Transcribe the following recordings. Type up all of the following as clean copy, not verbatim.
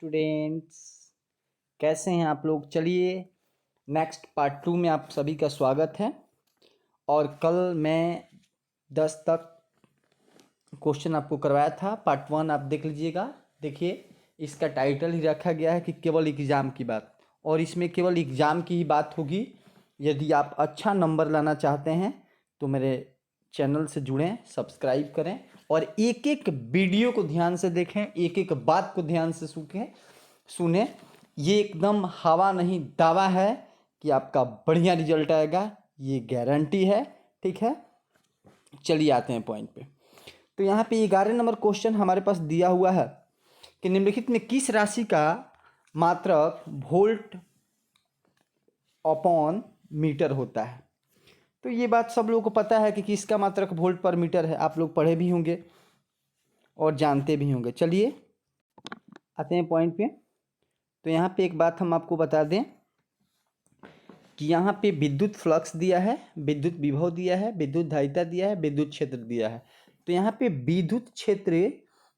Students, कैसे हैं आप लोग। चलिए नेक्स्ट पार्ट 2 में आप सभी का स्वागत है। और कल मैं 10 तक क्वेश्चन आपको करवाया था। पार्ट 1 आप देख लीजिएगा। देखिए, इसका टाइटल ही रखा गया है कि केवल एग्ज़ाम की बात, और इसमें केवल एग्ज़ाम की ही बात होगी। यदि आप अच्छा नंबर लाना चाहते हैं तो मेरे चैनल से जुड़ें, सब्सक्राइब करें और एक एक वीडियो को ध्यान से देखें, एक एक बात को ध्यान से सुने। ये एकदम हवा नहीं दावा है कि आपका बढ़िया रिजल्ट आएगा, ये गारंटी है। ठीक है, चलिए आते हैं पॉइंट पे। तो यहाँ पे 11 नंबर क्वेश्चन हमारे पास दिया हुआ है कि निम्नलिखित में किस राशि का मात्रक वोल्ट अपॉन मीटर होता है। तो ये बात सब लोगों को पता है कि किसका मात्रक वोल्ट पर मीटर है। आप लोग पढ़े भी होंगे और जानते भी होंगे। चलिए आते हैं पॉइंट पे। तो यहाँ पे एक बात हम आपको बता दें कि यहाँ पे विद्युत फ्लक्स दिया है, विद्युत विभव दिया है, विद्युत धारिता दिया है, विद्युत क्षेत्र दिया है। तो यहाँ पे विद्युत क्षेत्र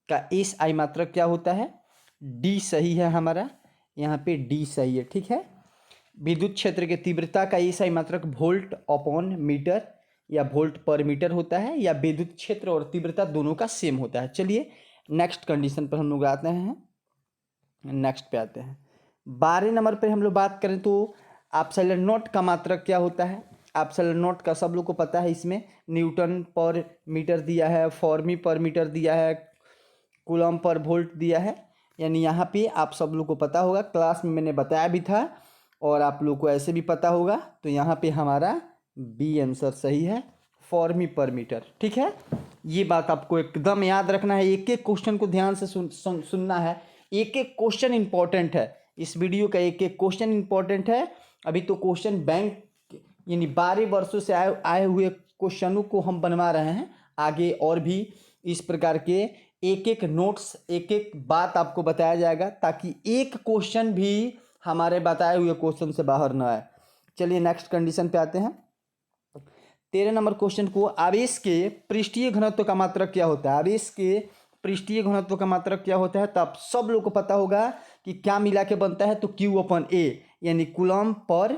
का एस आई मात्रक क्या होता है, डी सही है हमारा, यहाँ पे डी सही है। ठीक है, विद्युत क्षेत्र के तीव्रता का एस आई मात्रक वोल्ट अपॉन मीटर या वोल्ट पर मीटर होता है, या विद्युत क्षेत्र और तीव्रता दोनों का सेम होता है। चलिए नेक्स्ट कंडीशन पर हम लोग आते हैं, नेक्स्ट पे आते हैं। 12 नंबर पे हम लोग बात करें तो एप्सिलॉन नॉट का मात्रक क्या होता है। एप्सिलॉन नॉट का सब लोग को पता है, इसमें न्यूटन पर मीटर दिया है, फॉर्मी पर मीटर दिया है, कूलम पर वोल्ट दिया है। यानी यहाँ पे आप सब लोग को पता होगा, क्लास में मैंने बताया भी था और आप लोग को ऐसे भी पता होगा। तो यहाँ पे हमारा बी आंसर सही है, फॉर्मी पर मीटर। ठीक है, ये बात आपको एकदम याद रखना है, एक एक क्वेश्चन को ध्यान से सुनना है। एक एक क्वेश्चन इंपॉर्टेंट है, इस वीडियो का एक एक क्वेश्चन इंपॉर्टेंट है। अभी तो क्वेश्चन बैंक यानी 12 वर्षों से आए हुए क्वेश्चनों को हम बनवा रहे हैं। आगे और भी इस प्रकार के एक एक नोट्स, एक एक बात आपको बताया जाएगा, ताकि एक क्वेश्चन भी हमारे बताए हुए क्वेश्चन से बाहर न आए। चलिए नेक्स्ट कंडीशन पे आते हैं। 13 नंबर क्वेश्चन को, आवेश के पृष्ठीय घनत्व का मात्रक क्या होता है। आवेश के पृष्ठीय घनत्व का मात्रक क्या होता है, तो आप सब लोग को पता होगा कि क्या मिला के बनता है, तो Q अपन A यानी कूलम पर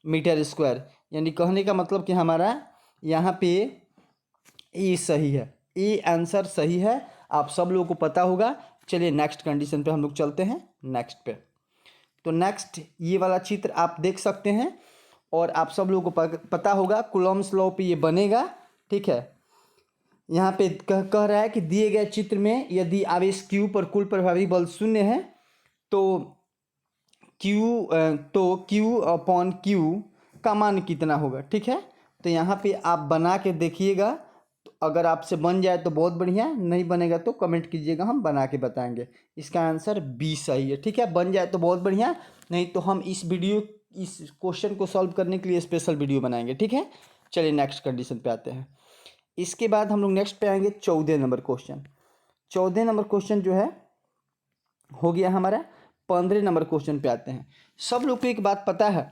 मीटर स्क्वायर। यानी कहने का मतलब कि हमारा यहाँ पे ए सही है, ए आंसर सही है, आप सब लोगों को पता होगा। चलिए नेक्स्ट कंडीशन पे हम लोग चलते हैं, नेक्स्ट पे। तो नेक्स्ट ये वाला चित्र आप देख सकते हैं और आप सब लोगों को पता होगा कूलम्स लॉ पे ये बनेगा। ठीक है, यहाँ पे कह रहा है कि दिए गए चित्र में यदि आवेश Q पर कुल प्रभावी बल 0 है तो Q अपॉन Q का मान कितना होगा। ठीक है, तो यहाँ पे आप बना के देखिएगा, तो अगर आपसे बन जाए तो बहुत बढ़िया, नहीं बनेगा तो कमेंट कीजिएगा, हम बना के बताएंगे। इसका आंसर बी सही है। ठीक है, बन जाए तो बहुत बढ़िया, नहीं तो हम इस क्वेश्चन को सॉल्व करने के लिए स्पेशल वीडियो बनाएंगे। ठीक है, चलिए नेक्स्ट कंडीशन पे आते हैं। इसके बाद हम लोग नेक्स्ट पे आएंगे 14 नंबर क्वेश्चन। 14 नंबर क्वेश्चन जो है हो गया हमारा। 15 नंबर क्वेश्चन पे आते हैं। सब लोग को एक बात पता है,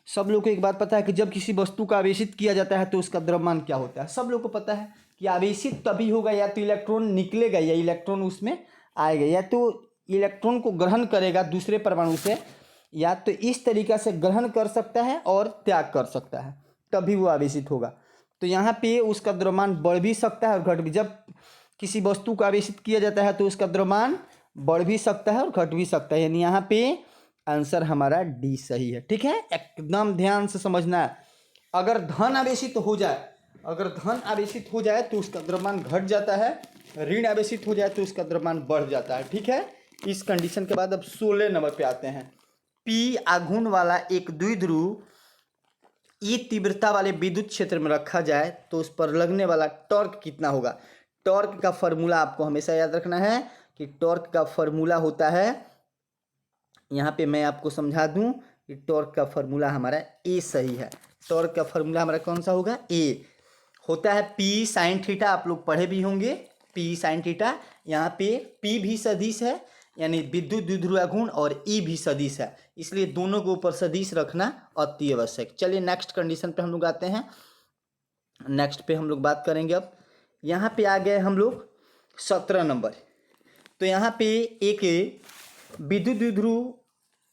सब लोग को एक बात पता है कि जब किसी वस्तु का आवेशित किया जाता है तो उसका द्रव्यमान क्या होता है। सब लोग को पता है कि आवेशित तभी होगा या तो इलेक्ट्रॉन निकलेगा या इलेक्ट्रॉन उसमें आएगा, या तो इलेक्ट्रॉन को ग्रहण करेगा दूसरे परमाणु से, या तो इस तरीका से ग्रहण कर सकता है और त्याग कर सकता है, तभी वो आवेशित होगा। तो यहाँ पे उसका द्रव्यमान बढ़ भी सकता है और घट भी। जब किसी वस्तु को आवेशित किया जाता है तो उसका द्रव्यमान बढ़ भी सकता है और घट भी सकता है। यानी यहाँ पे आंसर हमारा डी सही है। ठीक है, एकदम ध्यान से समझना है। अगर धन आवेशित हो जाए, अगर धन आवेशित हो जाए तो उसका द्रव्यमान घट जाता है, ऋण आवेशित हो जाए तो उसका द्रव्यमान बढ़ जाता है। ठीक है, इस कंडीशन के बाद अब 16 नंबर पे आते हैं। पी आघूर्ण वाला एक द्विध्रुव ई तीव्रता वाले विद्युत क्षेत्र में रखा जाए तो उस पर लगने वाला टॉर्क कितना होगा। टॉर्क का फॉर्मूला आपको हमेशा याद रखना है कि टॉर्क का फॉर्मूला होता है, यहाँ पे मैं आपको समझा दूं कि टॉर्क का फॉर्मूला हमारा ए सही है। टॉर्क का फॉर्मूला हमारा कौन सा होगा, ए होता है पी साइन थीटा। आप लोग पढ़े भी होंगे पी साइन थीटा। यहाँ पे पी भी सदिश है, यानी विद्युत द्विध्रुव घूर्ण, और ई भी सदिश है, इसलिए दोनों के ऊपर सदिश रखना अति आवश्यक। चलिए नेक्स्ट कंडीशन पे हम लोग आते हैं। नेक्स्ट पे हम लोग बात करेंगे। अब यहाँ पे आ गए हम लोग 17 नंबर। तो यहाँ पे एक विद्युत द्विध्रुव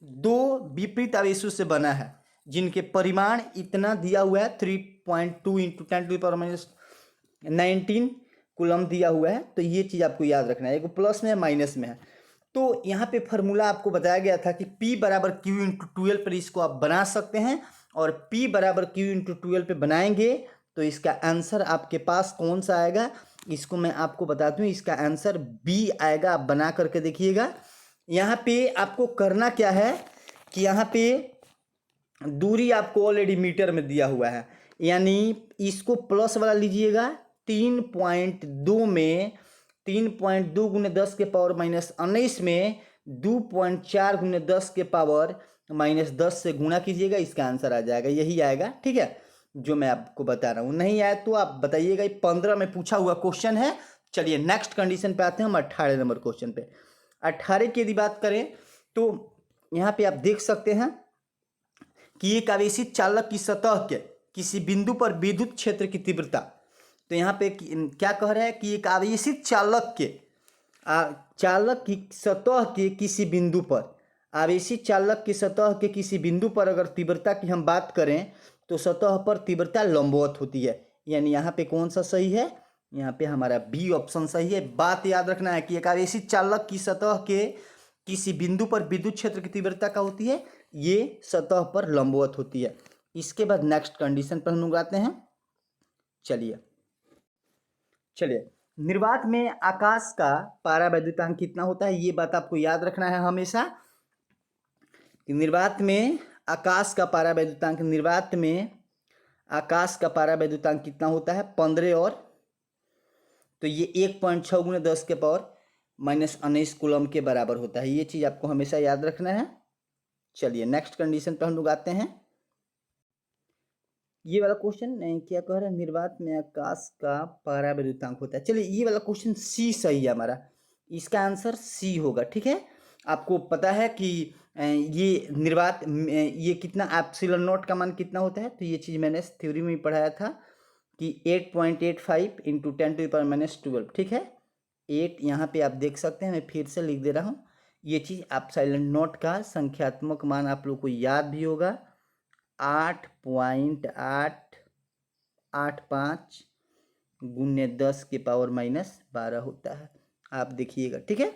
दो विपरीत आवेशों से बना है जिनके परिमाण इतना दिया हुआ है 3.2 इंटू 10⁻19 कूलम दिया हुआ है। तो ये चीज़ आपको याद रखना है, एक प्लस में है माइनस में है। तो यहाँ पे फॉर्मूला आपको बताया गया था कि P बराबर Q इंटू 12 पर इसको आप बना सकते हैं, और P बराबर Q इंटू 12 पे बनाएंगे तो इसका आंसर आपके पास कौन सा आएगा, इसको मैं आपको बता दूं, इसका आंसर B आएगा। आप बना करके देखिएगा। यहाँ पे आपको करना क्या है कि यहाँ पे दूरी आपको ऑलरेडी मीटर में दिया हुआ है, यानी इसको प्लस वाला लीजिएगा। 3.2 में 3.2 गुने 10 के पावर माइनस 19 में 2.4 गुने 10 के पावर माइनस 10 से गुणा कीजिएगा, इसका आंसर आ जाएगा, यही आएगा। ठीक है, जो मैं आपको बता रहा हूँ। नहीं आया तो आप बताइएगा। 15 में पूछा हुआ क्वेश्चन है। चलिए नेक्स्ट कंडीशन पे आते हैं हम 18 नंबर क्वेश्चन पे। 18 की यदि बात करें तो यहाँ पे आप देख सकते हैं कि एक आवेशित चालक की सतह के किसी बिंदु पर विद्युत क्षेत्र की तीव्रता, तो यहाँ पे क्या कह रहा है कि एक आवेशित चालक की सतह के किसी बिंदु पर, आवेशित चालक की सतह के किसी बिंदु पर अगर तीव्रता की हम बात करें तो सतह पर तीव्रता लंबवत होती है। यानी यहाँ पे कौन सा सही है, यहाँ पे हमारा बी ऑप्शन सही है। बात याद रखना है कि एक आवेशित चालक की सतह के किसी बिंदु पर विद्युत क्षेत्र की तीव्रता क्या होती है, ये सतह पर लंबवत होती है। इसके बाद नेक्स्ट कंडीशन पर हम लोग आते हैं। चलिए निर्वात में आकाश का पारावैद्युतांक कितना होता है, ये बात आपको याद रखना है हमेशा। निर्वात में आकाश का पारावैद्युतांक, निर्वात में आकाश का पारावैद्युतांक कितना होता है, 15 और तो ये 1.6 गुने 10 के पावर माइनस 19 कूलम के बराबर होता है। ये चीज़ आपको हमेशा याद रखना है। चलिए नेक्स्ट कंडीशन पर हम लोग आते हैं। ये वाला क्वेश्चन क्या कह रहा है, निर्वात में आकाश का पारावैद्युतांक होता है। चलिए ये वाला क्वेश्चन सी सही है हमारा, इसका आंसर सी होगा। ठीक है, आपको पता है कि ये निर्वात ये कितना एप्सिलॉन नॉट का मान कितना होता है, तो ये चीज़ मैंने थ्योरी में पढ़ाया था कि 8.85 इंटू 10⁻⁻12। ठीक है, 8 यहाँ पे आप देख सकते हैं, मैं फिर से लिख दे रहा हूँ। ये चीज़ एप्सिलॉन नॉट का संख्यात्मक मान आप लोग को याद भी होगा, 8.885 गुने 10 के पावर माइनस 12 होता है। आप देखिएगा। ठीक है,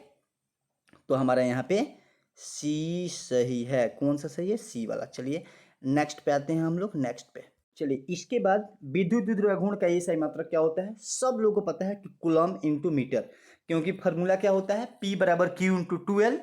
तो हमारा यहाँ पे सी सही है। कौन सा सही है, सी वाला। चलिए नेक्स्ट पे आते हैं हम लोग। नेक्स्ट पे चलिए, इसके बाद विद्युत द्विध्रुव गुण का ये सही मात्रक क्या होता है, सब लोगों को पता है कि कूलम इंटू मीटर, क्योंकि फॉर्मूला क्या होता है, P बराबर Q इंटू 12।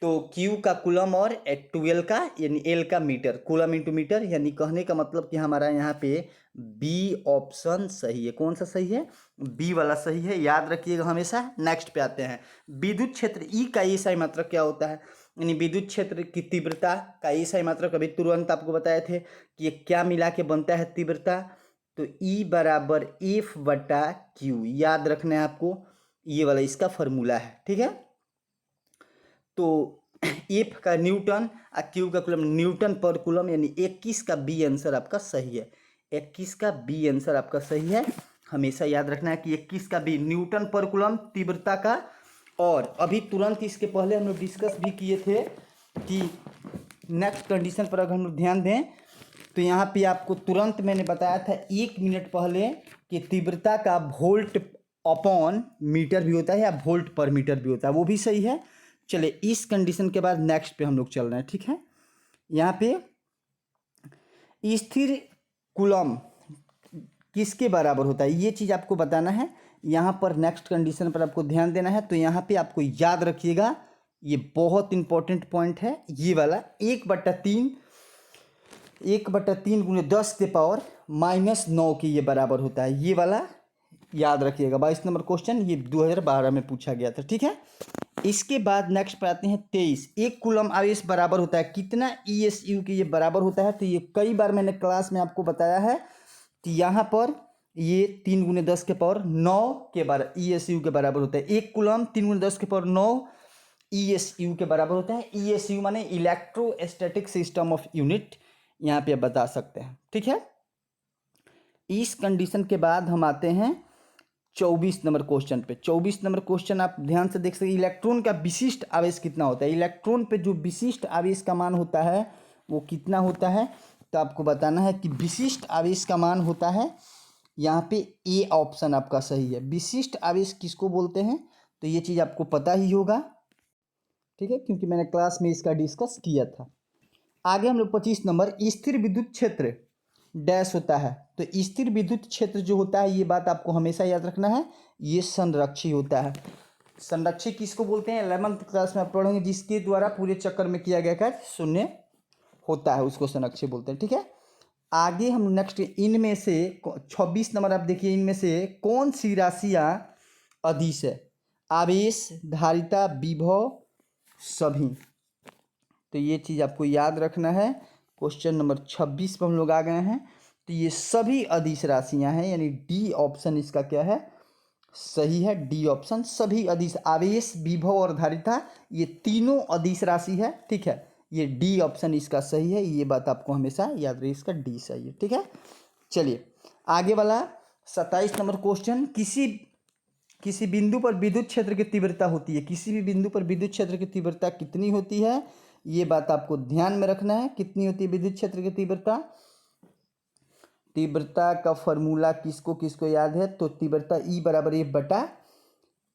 तो Q का कूलम और 12 का यानी L का मीटर, कूलम इंटू मीटर। यानी कहने का मतलब कि हमारा यहाँ पे बी ऑप्शन सही है। कौन सा सही है, बी वाला सही है, याद रखिएगा हमेशा। नेक्स्ट पे आते हैं, विद्युत क्षेत्र ई का ये सही मात्रक क्या होता है, यानी विद्युत क्षेत्र की तीव्रता का ये सही मात्रक अभी तुरंत आपको बताए थे कि ये क्या मिला के बनता है तीव्रता, तो ई बराबर एफ बटा क्यू, याद रखना है आपको, ये वाला इसका फॉर्मूला है। ठीक है, तो एफ का न्यूटन और क्यू का कूलम, न्यूटन पर कूलम, यानी 21 का बी आंसर आपका सही है। 21 का बी आंसर आपका सही है। हमेशा याद रखना है कि 21 का बी न्यूटन पर कूलम तीव्रता का। और अभी तुरंत इसके पहले हम लोग डिस्कस भी किए थे कि नेक्स्ट कंडीशन पर अगर हम लोग ध्यान दें तो यहाँ पे आपको तुरंत मैंने बताया था 1 मिनट पहले कि तीव्रता का वोल्ट अपॉन मीटर भी होता है या वोल्ट पर मीटर भी होता है, वो भी सही है। चलिए इस कंडीशन के बाद नेक्स्ट पे हम लोग चल रहे हैं। ठीक है, यहाँ पे स्थिर कूलम किसके बराबर होता है, ये चीज़ आपको बताना है। यहाँ पर नेक्स्ट कंडीशन पर आपको ध्यान देना है। तो यहाँ पे आपको याद रखिएगा, ये बहुत इंपॉर्टेंट पॉइंट है, ये वाला 1/3 गुने 10 के पावर माइनस 9 के ये बराबर होता है। ये वाला याद रखिएगा। 22 नंबर क्वेश्चन ये 2012 में पूछा गया था। ठीक है, इसके बाद नेक्स्ट पे आते हैं 23। एक कूलम आवेश बराबर होता है कितना, ESU के ये बराबर होता है। तो ये कई बार मैंने क्लास में आपको बताया है कि यहाँ पर ये 3 गुने 10 के पावर 9 के बराबर ESU के बराबर होता है। एक कूलम 3 गुने 10 के पावर 9 ESU के बराबर होता है। ESU माने इलेक्ट्रोस्टैटिक सिस्टम ऑफ यूनिट, यहाँ पे आप बता सकते हैं। ठीक है, इस कंडीशन के बाद हम आते हैं 24 नंबर क्वेश्चन पे। 24 नंबर क्वेश्चन आप ध्यान से देख सकते हैं, इलेक्ट्रॉन का विशिष्ट आवेश कितना होता है। इलेक्ट्रॉन पे जो विशिष्ट आवेश का मान होता है वो कितना होता है, तो आपको बताना है कि विशिष्ट आवेश का मान होता है, यहाँ पे ए ऑप्शन आपका सही है। विशिष्ट आवेश किसको बोलते हैं, तो ये चीज़ आपको पता ही होगा, ठीक है, क्योंकि मैंने क्लास में इसका डिस्कस किया था। आगे हम लोग 25 नंबर, स्थिर विद्युत क्षेत्र डैश होता है। तो स्थिर विद्युत क्षेत्र जो होता है, ये बात आपको हमेशा याद रखना है, ये संरक्षी होता है। संरक्षी किसको बोलते हैं, 11th क्लास में आप पढ़ेंगे, जिसके द्वारा पूरे चक्कर में किया गया कार्य शून्य होता है, उसको संरक्षी बोलते हैं, ठीक है। आगे हम नेक्स्ट, इनमें से 26 नंबर आप देखिए, इनमें से कौन सी राशियाँ अदिश है, आवेश, धारिता, विभव, सभी। तो ये चीज़ आपको याद रखना है। क्वेश्चन नंबर 26 पर हम लोग आ गए हैं। तो ये सभी अदिश राशियां हैं, यानी डी ऑप्शन इसका क्या है, सही है, डी ऑप्शन। सभी अदिश, आवेश, विभव और धारिता, ये तीनों अदिश राशि है, ठीक है। ये डी ऑप्शन इसका सही है, ये बात आपको हमेशा याद रहे, इसका डी सही है, ठीक है। चलिए आगे वाला 27 नंबर क्वेश्चन, किसी बिंदु पर विद्युत क्षेत्र की तीव्रता होती है, किसी भी बिंदु पर विद्युत क्षेत्र की तीव्रता कितनी होती है, ये बात आपको ध्यान में रखना है। कितनी होती है विद्युत क्षेत्र की तीव्रता, तीव्रता का फॉर्मूला किसको किसको याद है, तो तीव्रता E बराबर ए बटा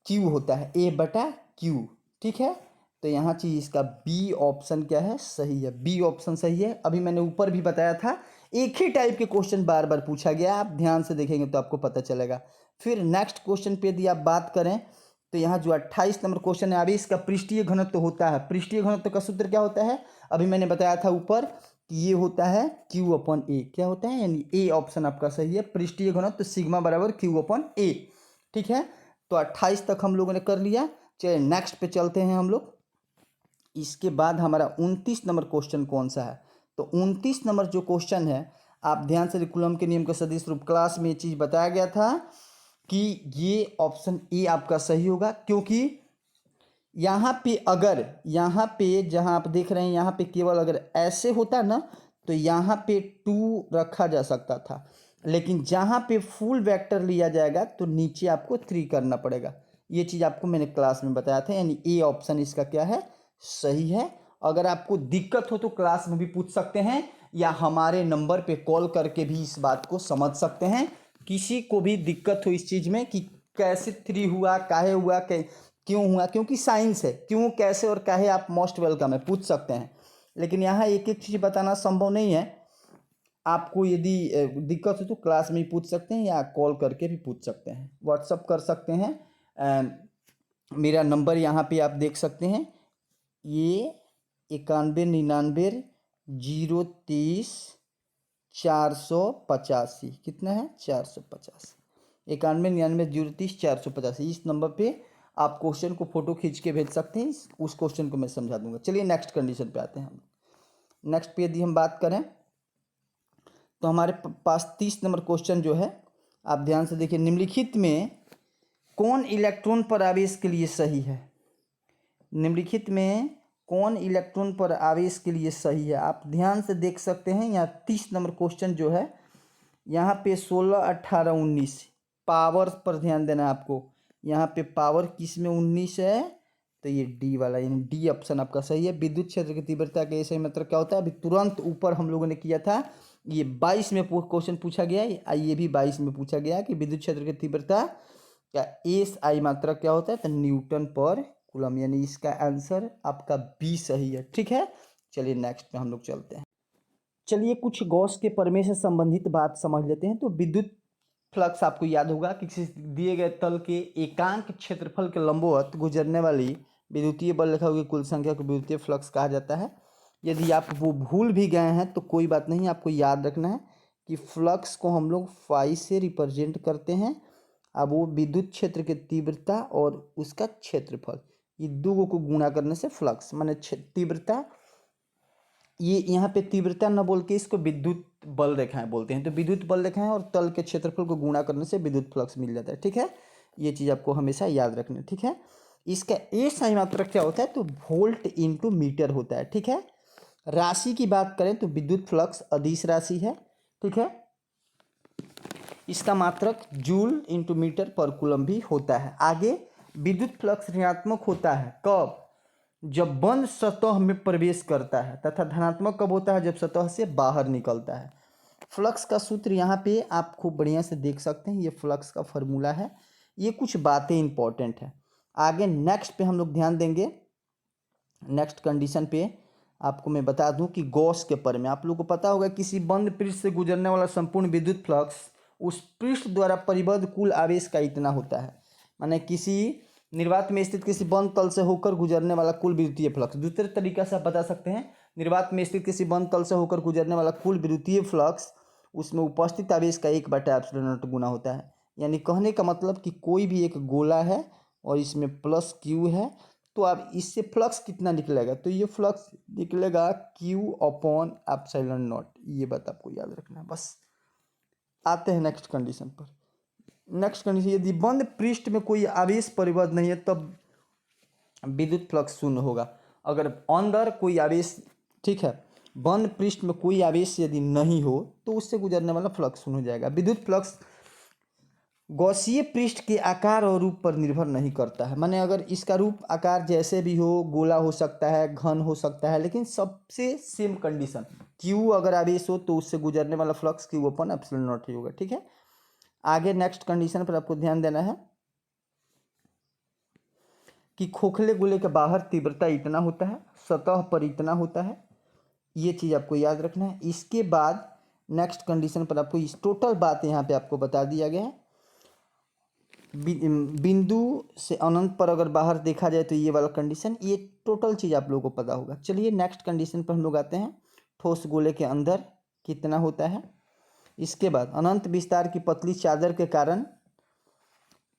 क्यू होता है, ए बटा क्यू, ठीक है। तो यहाँ चीज इसका बी ऑप्शन क्या है, सही है, बी ऑप्शन सही है। अभी मैंने ऊपर भी बताया था, एक ही टाइप के क्वेश्चन बार बार पूछा गया, आप ध्यान से देखेंगे तो आपको पता चलेगा। फिर नेक्स्ट क्वेश्चन पे यदि आप बात करें, तो यहाँ जो 28 नंबर क्वेश्चन है, आवेश का पृष्ठीय घनत्व तो होता है। पृष्ठीय घनत्व का सूत्र क्या होता है, अभी मैंने बताया था ऊपर कि ये होता है Q अपन ए, क्या होता है, यानी ए ऑप्शन आपका सही है, पृष्ठीय घनत्व सिग्मा बराबर Q अपन ए, ठीक है। तो 28 तक हम लोगों ने कर लिया। चलिए नेक्स्ट पे चलते हैं हम लोग। इसके बाद हमारा 29 नंबर क्वेश्चन कौन सा है, तो 29 नंबर जो क्वेश्चन है, आप ध्यान से, कूलम के नियम का सदिश रूप, क्लास में ये चीज़ बताया गया था कि ये ऑप्शन ए आपका सही होगा, क्योंकि यहाँ पे अगर, यहाँ पे जहाँ आप देख रहे हैं, यहाँ पे केवल अगर ऐसे होता ना, तो यहाँ पे 2 रखा जा सकता था, लेकिन जहाँ पे फुल वेक्टर लिया जाएगा तो नीचे आपको 3 करना पड़ेगा। ये चीज़ आपको मैंने क्लास में बताया था, यानी ए ऑप्शन इसका क्या है, सही है। अगर आपको दिक्कत हो तो क्लास में भी पूछ सकते हैं, या हमारे नंबर पे कॉल करके भी इस बात को समझ सकते हैं। किसी को भी दिक्कत हो इस चीज़ में कि कैसे 3 हुआ, काहे हुआ, क्यों हुआ, क्योंकि साइंस है, क्यों, कैसे और काहे आप मोस्ट वेलकम है, पूछ सकते हैं। लेकिन यहाँ एक एक चीज़ बताना संभव नहीं है। आपको यदि दिक्कत हो तो क्लास में ही पूछ सकते हैं, या कॉल करके भी पूछ सकते हैं, व्हाट्सअप कर सकते हैं। मेरा नंबर यहाँ पे आप देख सकते हैं, ये 91 99 030 485, कितना है, 485, 91 99 030 485। इस नंबर पे आप क्वेश्चन को फोटो खींच के भेज सकते हैं, उस क्वेश्चन को मैं समझा दूंगा। चलिए नेक्स्ट कंडीशन पे आते हैं हम। नेक्स्ट पे यदि हम बात करें, तो हमारे पास 30 नंबर क्वेश्चन जो है, आप ध्यान से देखिए, निम्नलिखित में कौन इलेक्ट्रॉन पर आवेश के लिए सही है, निम्नलिखित में कौन इलेक्ट्रॉन पर आवेश के लिए सही है, आप ध्यान से देख सकते हैं। यहाँ 30 नंबर क्वेश्चन जो है, यहाँ पे 16, 18, 19 पावर पर ध्यान देना है आपको। यहाँ पे पावर किस में 19 है, तो ये डी वाला, यानी डी ऑप्शन आपका सही है। विद्युत क्षेत्र की तीव्रता का सही मतलब क्या होता है, अभी तुरंत ऊपर हम लोगों ने किया था, ये 22 में क्वेश्चन पूछा गया, ये भी 22 में पूछा गया कि विद्युत क्षेत्र की तीव्रता का एस आई मात्रा क्या होता है, तो न्यूटन पर कूलम, यानी इसका आंसर आपका बी सही है, ठीक है। चलिए नेक्स्ट पे हम लोग चलते हैं। चलिए कुछ गॉस के प्रमेय से संबंधित बात समझ लेते हैं। तो विद्युत फ्लक्स आपको याद होगा कि किसी दिए गए तल के एकांक क्षेत्रफल के लंबवत गुजरने वाली विद्युतीय बल रेखा की कुल संख्या को विद्युतीय फ्लक्स कहा जाता है। यदि आप वो भूल भी गए हैं तो कोई बात नहीं, आपको याद रखना है कि फ्लक्स को हम लोग फाई से रिप्रेजेंट करते हैं। अब वो विद्युत क्षेत्र की तीव्रता और उसका क्षेत्रफल, ये दो को गुणा करने से फ्लक्स माने तीव्रता, ये यहाँ पे तीव्रता न बोल के इसको विद्युत बल रेखाएं बोलते हैं। तो विद्युत बल रेखाएं और तल के क्षेत्रफल को गुणा करने से विद्युत फ्लक्स मिल जाता है, ठीक है। ये चीज़ आपको हमेशा याद रखना है, ठीक है। इसका ए साई मात्रक क्या होता है, तो वोल्ट इंटू मीटर होता है, ठीक है। राशि की बात करें तो विद्युत फ्लक्स अदिश राशि है, ठीक है। इसका मात्रक जूल इंटू मीटर पर कूलम भी होता है। आगे विद्युत फ्लक्स ऋणात्मक होता है कब? जब बंद सतह में प्रवेश करता है, तथा धनात्मक कब होता है? जब सतह से बाहर निकलता है। फ्लक्स का सूत्र यहाँ पे आप खूब बढ़िया से देख सकते हैं, ये फ्लक्स का फॉर्मूला है। ये कुछ बातें इंपॉर्टेंट है। आगे नेक्स्ट पे हम लोग ध्यान देंगे। नेक्स्ट कंडीशन पे आपको मैं बता दूं कि गॉस के पर में आप लोगों को पता होगा, किसी बंद पृष्ठ से गुजरने वाला संपूर्ण विद्युत फ्लक्स उस पृष्ठ द्वारा परिबद्ध कुल आवेश का इतना होता है। माने किसी निर्वात में स्थित किसी बंद तल से होकर गुजरने वाला कुल विद्युतीय फ्लक्स। दूसरे तरीके से आप बता सकते हैं, निर्वात में स्थित किसी बंद तल से होकर गुजरने वाला कुल विद्युतीय फ्लक्स उसमें उपस्थित आवेश का 1/ε0 गुना होता है। यानी कहने का मतलब कि कोई भी एक गोला है और इसमें प्लस क्यू है, तो अब इससे फ्लक्स कितना निकलेगा? तो ये फ्लक्स निकलेगा Q/ε0। ये बात आपको याद रखना है बस। आते हैं नेक्स्ट कंडीशन पर। नेक्स्ट कंडीशन, यदि बंद पृष्ठ में कोई आवेश परिबद्ध नहीं है तब विद्युत फ्लक्स शून्य होगा। अगर अंदर कोई आवेश, ठीक है, बंद पृष्ठ में कोई आवेश यदि नहीं हो तो उससे गुजरने वाला फ्लक्स शून्य हो जाएगा। विद्युत फ्लक्स गॉसीय पृष्ठ के आकार और रूप पर निर्भर नहीं करता है। माने अगर इसका रूप आकार जैसे भी हो, गोला हो सकता है, घन हो सकता है, लेकिन सबसे सेम कंडीशन क्यू अगर आवेश हो तो उससे गुजरने वाला फ्लक्स Q/ε0 ही होगा। ठीक है, आगे नेक्स्ट कंडीशन पर आपको ध्यान देना है कि खोखले गोले के बाहर तीव्रता इतना होता है, सतह पर इतना होता है। ये चीज़ आपको याद रखना है। इसके बाद नेक्स्ट कंडीशन पर आपको इस टोटल बात यहाँ पे आपको बता दिया गया है। बिंदु से अनंत पर अगर बाहर देखा जाए तो ये वाला कंडीशन, ये टोटल चीज़ आप लोगों को पता होगा। चलिए नेक्स्ट कंडीशन पर हम लोग आते हैं। ठोस गोले के अंदर कितना होता है। इसके बाद अनंत विस्तार की पतली चादर के कारण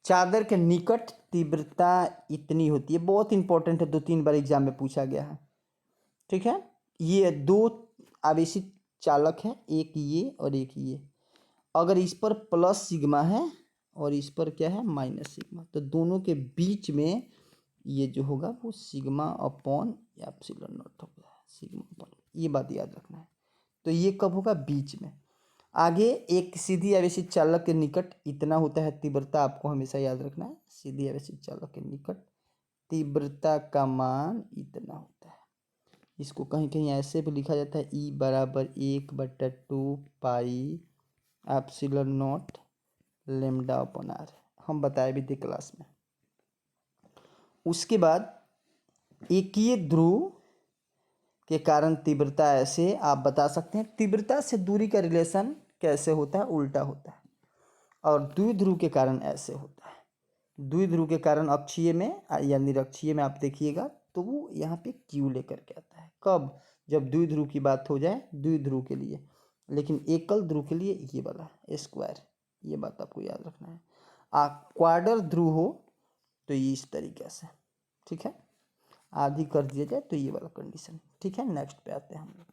चादर के निकट तीव्रता इतनी होती है। बहुत इंपॉर्टेंट है, 2-3 बार एग्जाम में पूछा गया है। ठीक है, ये दो आवेशित चालक है, एक ये और एक ये। अगर इस पर प्लस सिग्मा है और इस पर क्या है, माइनस सिग्मा, तो दोनों के बीच में ये जो होगा वो Σ/ε0 होगा। सिग्मा, ये बात याद रखना है। तो ये कब होगा, बीच में। आगे एक सीधी आवेशित चालक के निकट इतना होता है तीव्रता, आपको हमेशा याद रखना है। सीधी आवेशित चालक के निकट तीव्रता का मान इतना होता है। इसको कहीं कहीं ऐसे भी लिखा जाता है, E = 1/2πε0 λ/r। हम बताए भी थे क्लास में। उसके बाद एकीय ध्रुव के कारण तीव्रता ऐसे आप बता सकते हैं। तीव्रता से दूरी का रिलेशन कैसे होता है, उल्टा होता है। और द्विध्रुव के कारण ऐसे होता है। द्विध्रुव के कारण अक्षीय में या निरक्षीय में आप देखिएगा तो वो यहाँ पे क्यू लेकर के आता है। कब, जब द्विध्रुव की बात हो जाए, द्विध्रुव के लिए। लेकिन एकल ध्रुव के लिए ये वाला स्क्वायर, ये बात आपको याद रखना है। क्वाड्र ध्रुव हो तो ये इस तरीके से, ठीक है, आधी कर दिया जाए तो ये वाला कंडीशन। ठीक है, नेक्स्ट पे आते हैं हम लोग।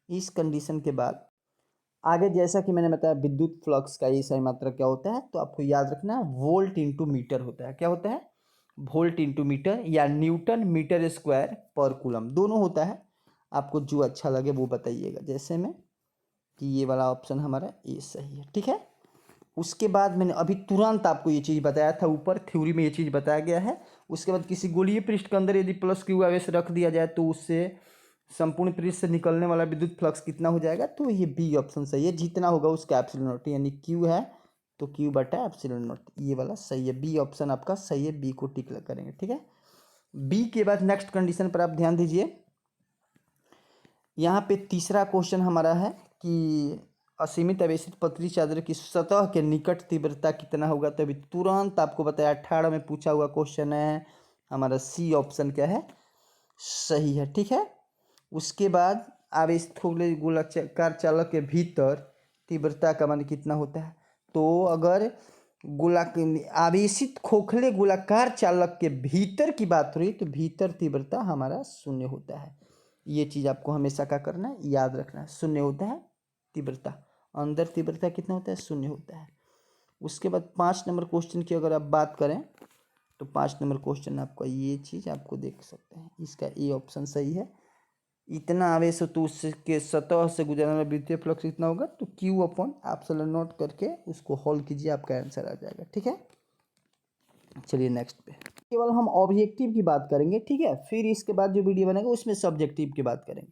इस कंडीशन के बाद आगे जैसा कि मैंने बताया विद्युत फ्लक्स का ये सही मात्रा क्या होता है, तो आपको याद रखना है वोल्ट इंटू मीटर होता है। क्या होता है, वोल्ट इंटू मीटर या न्यूटन मीटर स्क्वायर पर कूलम, दोनों होता है। आपको जो अच्छा लगे वो बताइएगा। जैसे में कि ये वाला ऑप्शन हमारा ये सही है। ठीक है, उसके बाद मैंने अभी तुरंत आपको ये चीज़ बताया था, ऊपर थ्योरी में ये चीज़ बताया गया है। उसके बाद किसी गोलीय पृष्ठ के अंदर यदि प्लस क्यू आवेश रख दिया जाए तो उससे संपूर्ण पृष्ठ से निकलने वाला विद्युत फ्लक्स कितना हो जाएगा, तो ये बी ऑप्शन सही है। जितना होगा उसका ε0, यानी क्यू है तो Q/ε0, ये वाला सही है। बी ऑप्शन आपका सही है, बी को टिक करेंगे। ठीक है, बी के बाद नेक्स्ट कंडीशन पर आप ध्यान दीजिए। यहाँ पे तीसरा क्वेश्चन हमारा है कि असीमित आवेशित पतली चादर की सतह के निकट तीव्रता कितना होगा। तो अभी तुरंत आपको बताया 18 में पूछा हुआ क्वेश्चन है हमारा, सी ऑप्शन क्या है, सही है। ठीक है, उसके बाद आवेशित खोखले गोलाकार चालक के भीतर तीव्रता का मान कितना होता है। तो अगर आवेशित खोखले गोलाकार चालक के भीतर की बात हो रही तो भीतर तीव्रता हमारा 0 होता है। ये चीज़ आपको हमेशा क्या करना है, याद रखना है। 0 होता है तीव्रता, अंदर तीव्रता कितना होता है, 0 होता है। उसके बाद 5 नंबर क्वेश्चन की अगर आप बात करें तो 5 नंबर क्वेश्चन आपका ये चीज़ आपको देख सकते हैं, इसका ए ऑप्शन सही है। इतना आवेश हो तो उसके सतह से गुजरने वाला विद्युतीय फ्लक्स इतना होगा, तो क्यू अपॉन एप्सिलॉन नॉट करके उसको हॉल कीजिए, आपका आंसर आ जाएगा। ठीक है, चलिए नेक्स्ट पे केवल हम ऑब्जेक्टिव की बात करेंगे। ठीक है, फिर इसके बाद जो वीडियो बनेगा उसमें सब्जेक्टिव की बात करेंगे।